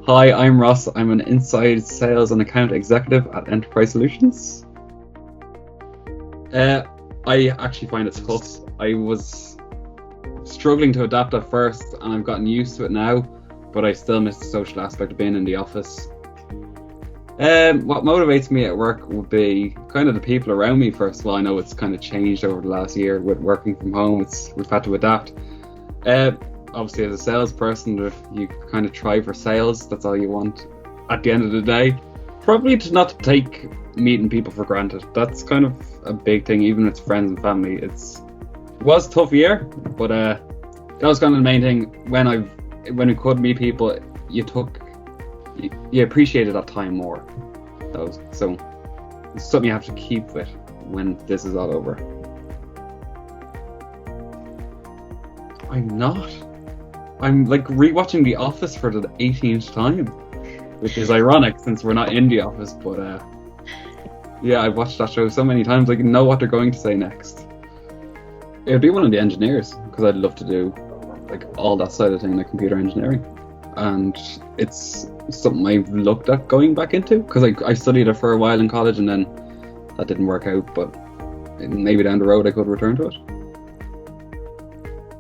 Hi, I'm Ross. I'm an inside sales and account executive at Enterprise Solutions. I actually find it tough. I was struggling to adapt at first, and I've gotten used to it now, but I still miss the social aspect of being in the office. What motivates me at work would be kind of the people around me. First of all, I know it's kind of changed over the last year with working from home. We've had to adapt. Obviously, as a salesperson, you kind of try for sales. That's all you want at the end of the day. Probably to not take meeting people for granted. That's kind of a big thing, even with friends and family. It was a tough year, but that was kind of the main thing. When we could meet people, you appreciated that time more. So it's something you have to keep with when this is all over. I'm not. I'm like rewatching The Office for the 18th time, which is ironic since we're not in the office. But yeah, I've watched that show so many times. I know what they're going to say next. It would be one of the engineers, because I'd love to do like all that side of thing, like computer engineering, and it's something I've looked at going back into because I studied it for a while in college and then that didn't work out. But maybe down the road I could return to it.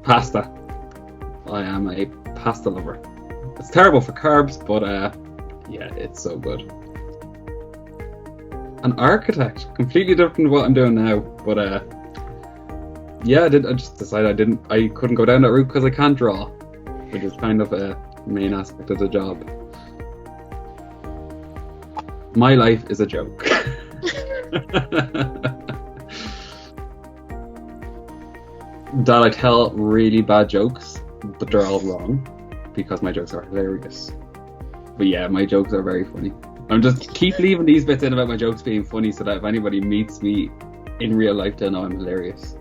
Pasta. I am a pasta lover. It's terrible for carbs, but yeah, it's so good. An architect, completely different to what I'm doing now, but yeah, I just decided I couldn't go down that route because I can't draw, which is kind of a main aspect of the job. My life is a joke. That I tell really bad jokes, but they're all wrong because my jokes are hilarious. But yeah, my jokes are very funny. I'm just keep leaving these bits in about my jokes being funny so that if anybody meets me in real life, they'll know I'm hilarious.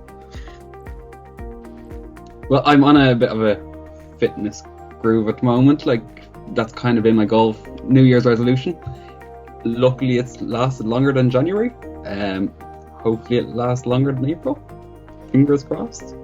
Well, I'm on a bit of a fitness groove at the moment. Like, that's kind of been my goal, New Year's resolution. Luckily, it's lasted longer than January. Hopefully, it lasts longer than April. Fingers crossed.